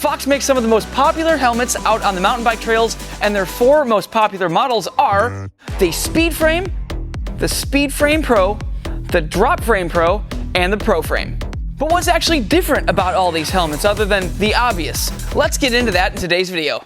Fox makes some of the most popular helmets out on the mountain bike trails, and their 4 most popular models are the Speedframe, the Speedframe Pro, the Dropframe Pro, and the Proframe. But what's actually different about all these helmets other than the obvious? Let's get into that in today's video.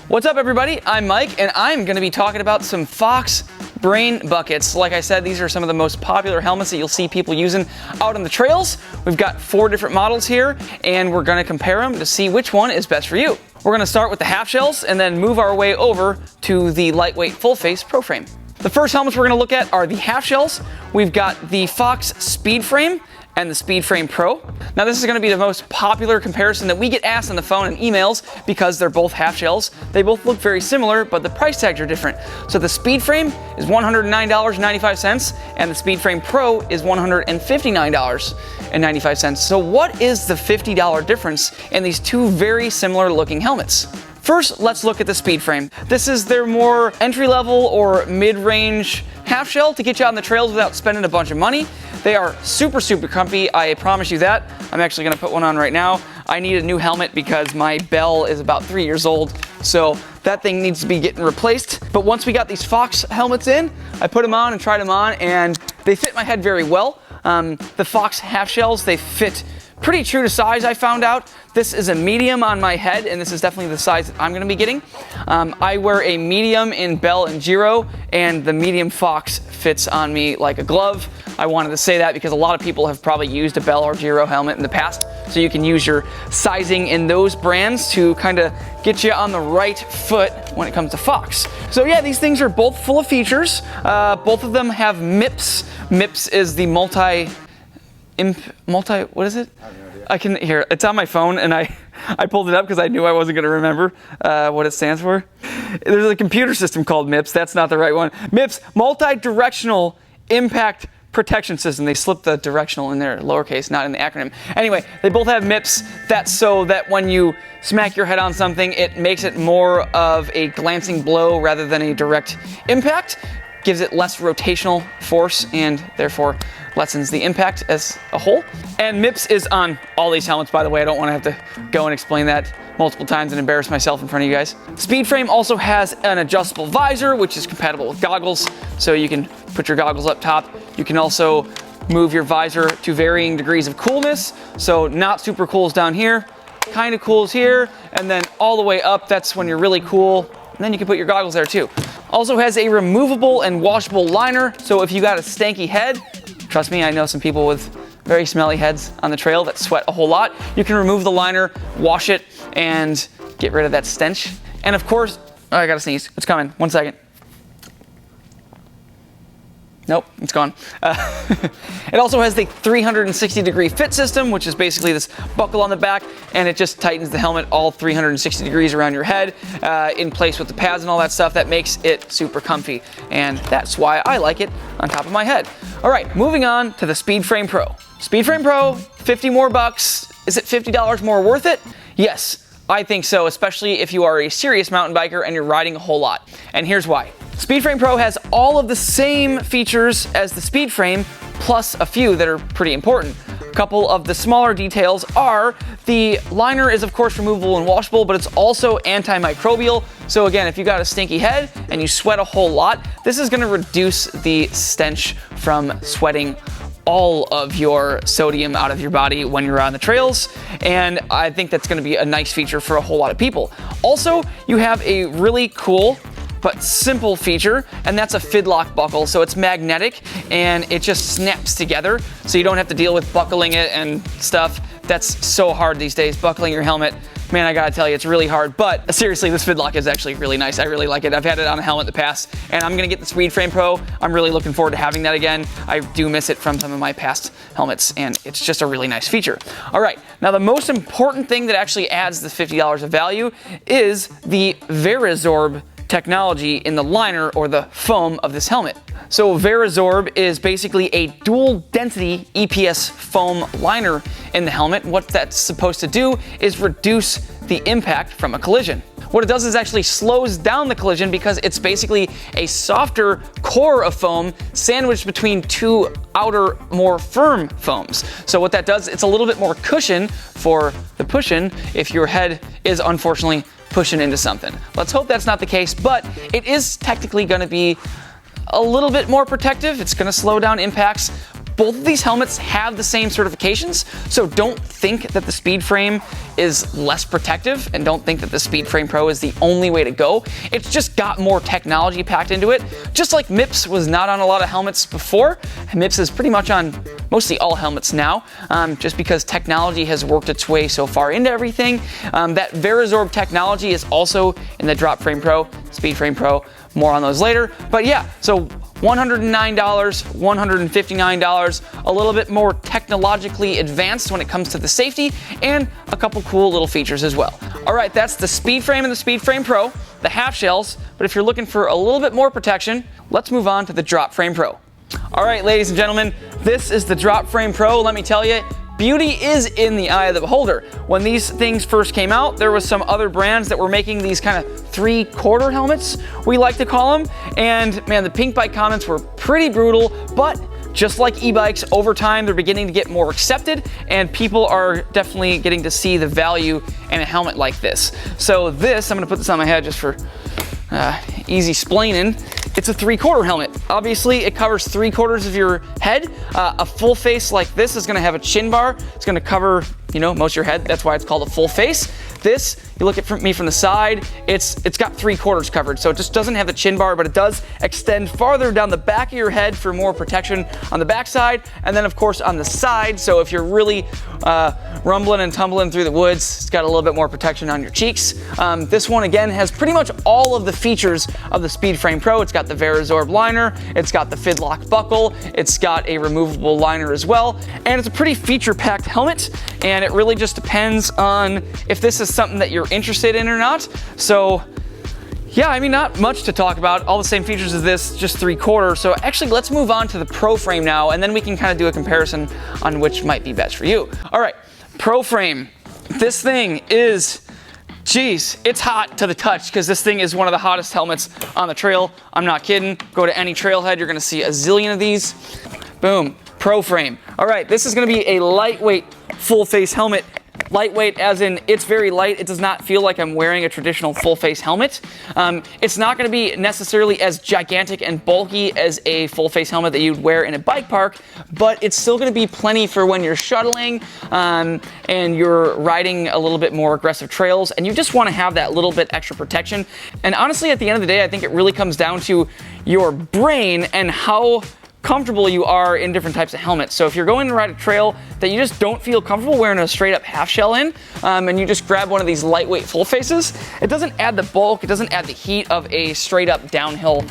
What's up everybody, I'm Mike and I'm going to be talking about some Fox brain buckets. Like I said, these are some of the most popular helmets that you'll see people using out on the trails. We've got 4 different models here and we're going to compare them to see which one is best for you. We're going to start with the half shells and then move our way over to the lightweight full face Proframe. The first helmets we're going to look at are the half shells. We've got the Fox Speedframe and the Speedframe Pro. Now this is going to be the most popular comparison that we get asked on the phone and emails because they're both half shells. They both look very similar, but the price tags are different. So the Speedframe is $109.95 and the Speedframe Pro is $159.95. So what is the $50 difference in these two very similar looking helmets? First, let's look at the Speedframe. This is their more entry-level or mid-range half shell to get you on the trails without spending a bunch of money. They are super comfy, I promise you that. I'm actually gonna put one on right now. I need a new helmet because my Bell is about 3 years old, so that thing needs to be getting replaced. But once we got these Fox helmets in, I put them on and tried them on, and they fit my head very well. The Fox half shells, they fit pretty true to size, I found out. This is a medium on my head, and this is definitely the size that I'm gonna be getting. I wear a medium in Bell and Giro, and the medium Fox fits on me like a glove. I wanted to say that because a lot of people have probably used a Bell or Giro helmet in the past, so you can use your sizing in those brands to kind of get you on the right foot when it comes to Fox. So yeah, these things are both full of features. Both of them have MIPS. MIPS is the what is it? I have no idea. I can hear it's on my phone and I pulled it up because I knew I wasn't going to remember what it stands for. There's a computer system called MIPS. That's not the right one. MIPS, multi-directional impact protection system. They slipped the directional in there, lowercase, not in the acronym. Anyway, they both have MIPS. That's so that when you smack your head on something, it makes it more of a glancing blow rather than a direct impact. Gives it less rotational force and therefore lessens the impact as a whole. And MIPS is on all these helmets, by the way. I don't want to have to go and explain that multiple times and embarrass myself in front of you guys. Speedframe also has an adjustable visor, which is compatible with goggles, so you can put your goggles up top. You can also move your visor to varying degrees of coolness, so not super cool is down here, kind of cool is here, and then all the way up, that's when you're really cool, and then you can put your goggles there too. Also has a removable and washable liner, so if you got a stanky head, trust me, I know some people with very smelly heads on the trail that sweat a whole lot. You can remove the liner, wash it, and get rid of that stench. And of course, oh, I gotta sneeze. It's coming. 1 second. Nope, it's gone. It also has the 360-degree fit system, which is basically this buckle on the back, and it just tightens the helmet all 360 degrees around your head, in place with the pads and all that stuff. That makes it super comfy, and that's why I like it on top of my head. All right, moving on to the Speedframe Pro. Speedframe Pro, 50 more bucks. Is it $50 more worth it? Yes, I think so, especially if you are a serious mountain biker and you're riding a whole lot. And here's why. Speedframe Pro has all of the same features as the Speedframe, plus a few that are pretty important. A couple of the smaller details are the liner is of course removable and washable, but it's also antimicrobial. So again, if you got a stinky head and you sweat a whole lot, this is gonna reduce the stench from sweating all of your sodium out of your body when you're on the trails, and I think that's gonna be a nice feature for a whole lot of people. Also, you have a really cool but simple feature, and that's a fidlock buckle. So it's magnetic and it just snaps together, so you don't have to deal with buckling it and stuff. That's so hard these days, buckling your helmet. Man, I gotta tell you, it's really hard, but seriously, this fidlock is actually really nice. I really like it. I've had it on a helmet in the past, and I'm gonna get the Speedframe Pro. I'm really looking forward to having that again. I do miss it from some of my past helmets, and it's just a really nice feature. All right, now the most important thing that actually adds the $50 of value is the Verizorb technology in the liner or the foam of this helmet. So Verizorb is basically a dual density EPS foam liner in the helmet. What that's supposed to do is reduce the impact from a collision. What it does is actually slows down the collision because it's basically a softer core of foam sandwiched between two outer, more firm foams. So what that does, it's a little bit more cushion for the push-in if your head is unfortunately pushing into something. Let's hope that's not the case, but it is technically going to be a little bit more protective. It's going to slow down impacts. Both of these helmets have the same certifications, so don't think that the Speedframe is less protective, and don't think that the Speedframe Pro is the only way to go. It's just got more technology packed into it. Just like MIPS was not on a lot of helmets before, MIPS is pretty much on mostly all helmets now, just because technology has worked its way so far into everything. That Verizorb technology is also in the Dropframe Pro, Speedframe Pro, more on those later. But yeah, so $109, $159, a little bit more technologically advanced when it comes to the safety, and a couple cool little features as well. All right, that's the Speedframe and the Speedframe Pro, the half shells, but if you're looking for a little bit more protection, let's move on to the Dropframe Pro. All right, ladies and gentlemen, this is the Dropframe Pro. Let me tell you, beauty is in the eye of the beholder. When these things first came out, there was some other brands that were making these kind of 3/4 helmets, we like to call them. And man, the pink bike comments were pretty brutal, but just like e-bikes, over time, they're beginning to get more accepted, and people are definitely getting to see the value in a helmet like this. So this, I'm gonna put this on my head just for easy splaining. It's a 3/4 helmet. Obviously, it covers 3/4 of your head. A full face like this is gonna have a chin bar. It's gonna cover, you know, most of your head. That's why it's called a full face. This, you look at me from the side, it's got 3/4 covered, so it just doesn't have the chin bar, but it does extend farther down the back of your head for more protection on the back side, and then of course on the side, so if you're really rumbling and tumbling through the woods, it's got a little bit more protection on your cheeks. This one again has pretty much all of the features of the Speedframe Pro. It's got the Verizorb liner, it's got the Fidlock buckle, it's got a removable liner as well, and it's a pretty feature-packed helmet, and it really just depends on if this is something that you're interested in or not. So yeah, I mean, not much to talk about. All the same features as this, just 3/4. So actually, let's move on to the Proframe now, and then we can kind of do a comparison on which might be best for you. All right, Proframe. This thing is, geez, it's hot to the touch, because this thing is one of the hottest helmets on the trail. I'm not kidding. Go to any trailhead, you're gonna see a zillion of these. Boom, Proframe. All right, this is gonna be a lightweight full face helmet. Lightweight as in it's very light. It does not feel like I'm wearing a traditional full face helmet. It's not going to be necessarily as gigantic and bulky as a full face helmet that you'd wear in a bike park, but it's still going to be plenty for when you're shuttling and you're riding a little bit more aggressive trails, and you just want to have that little bit extra protection. And honestly, at the end of the day, I think it really comes down to your brain and how comfortable you are in different types of helmets. So if you're going to ride a trail that you just don't feel comfortable wearing a straight up half shell in, and you just grab one of these lightweight full faces, it doesn't add the bulk, it doesn't add the heat of a straight up downhill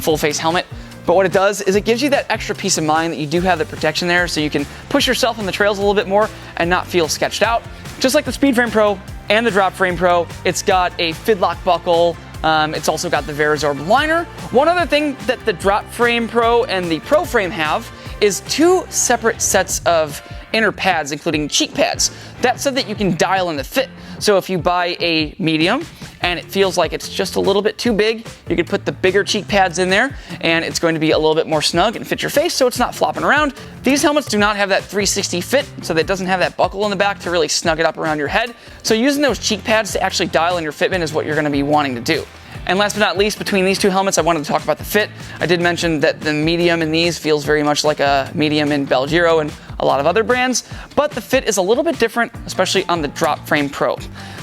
full face helmet. But what it does is it gives you that extra peace of mind that you do have the protection there, so you can push yourself on the trails a little bit more and not feel sketched out. Just like the Speedframe Pro and the Dropframe Pro, it's got a Fidlock buckle. It's also got the Verizorb liner. One other thing that the Dropframe Pro and the Proframe have is 2 separate sets of inner pads, including cheek pads. That's so that you can dial in the fit. So if you buy a medium and it feels like it's just a little bit too big, you could put the bigger cheek pads in there, and it's going to be a little bit more snug and fit your face, so it's not flopping around. These helmets do not have that 360 fit, so that doesn't have that buckle in the back to really snug it up around your head. So using those cheek pads to actually dial in your fitment is what you're going to be wanting to do. And last but not least, between these 2 helmets, I wanted to talk about the fit. I did mention that the medium in these feels very much like a medium in Bell Giro and a lot of other brands, but the fit is a little bit different, especially on the Dropframe Pro.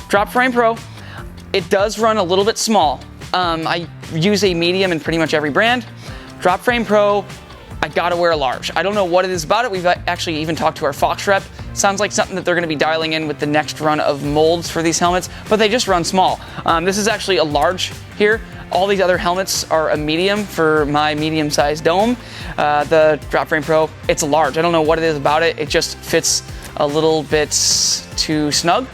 Dropframe Pro, it does run a little bit small. I use a medium in pretty much every brand. Dropframe Pro, I gotta wear a large. I don't know what it is about it. We've actually even talked to our Fox rep. Sounds like something that they're gonna be dialing in with the next run of molds for these helmets, but they just run small. This is actually a large here. All these other helmets are a medium for my medium-sized dome. The Dropframe Pro, it's a large. I don't know what it is about it. It just fits a little bit too snug.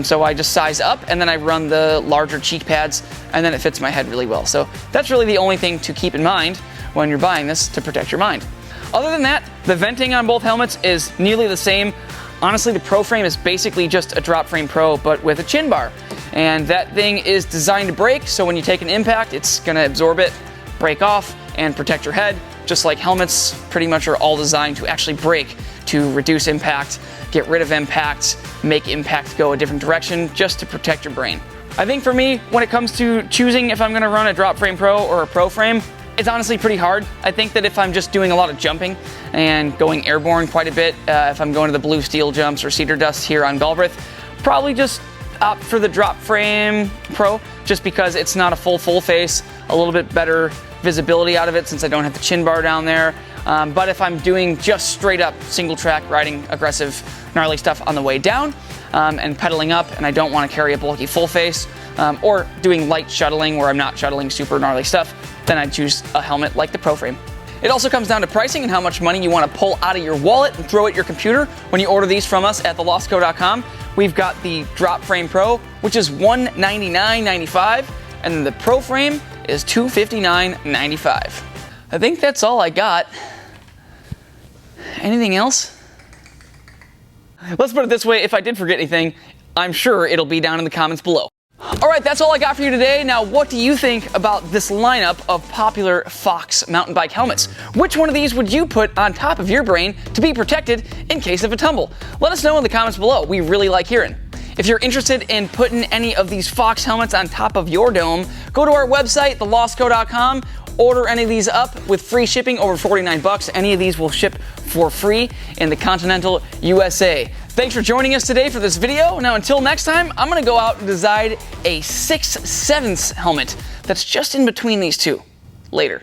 So I just size up, and then I run the larger cheek pads, and then it fits my head really well. So that's really the only thing to keep in mind when you're buying this to protect your mind. Other than that, the venting on both helmets is nearly the same Honestly, the Proframe is basically just a Dropframe Pro, but with a chin bar. And that thing is designed to break, so when you take an impact, it's gonna absorb it, break off, and protect your head. Just like helmets pretty much are all designed to actually break, to reduce impact, get rid of impact, make impact go a different direction, just to protect your brain. I think for me, when it comes to choosing if I'm gonna run a Dropframe Pro or a Proframe, it's honestly pretty hard. I think that if I'm just doing a lot of jumping and going airborne quite a bit, if I'm going to the blue steel jumps or cedar dust here on Galbraith, probably just opt for the Dropframe Pro, just because it's not a full face, a little bit better visibility out of it since I don't have the chin bar down there. But if I'm doing just straight up single track riding aggressive gnarly stuff on the way down and pedaling up, and I don't want to carry a bulky full face, or doing light shuttling where I'm not shuttling super gnarly stuff, then I'd choose a helmet like the Proframe. It also comes down to pricing and how much money you want to pull out of your wallet and throw at your computer when you order these from us at thelostco.com. We've got the Dropframe Pro, which is $199.95, and then the Proframe is $259.95. I think that's all I got. Anything else? Let's put it this way, if I did forget anything, I'm sure it'll be down in the comments below. All right, that's all I got for you today. Now, what do you think about this lineup of popular Fox mountain bike helmets? Which one of these would you put on top of your brain to be protected in case of a tumble? Let us know in the comments below. We really like hearing. If you're interested in putting any of these Fox helmets on top of your dome, go to our website, thelostco.com. Order any of these up with free shipping over 49 bucks. Any of these will ship for free in the continental USA. Thanks for joining us today for this video. Now, until next time, I'm gonna go out and design a 6/7 helmet that's just in between these two. Later.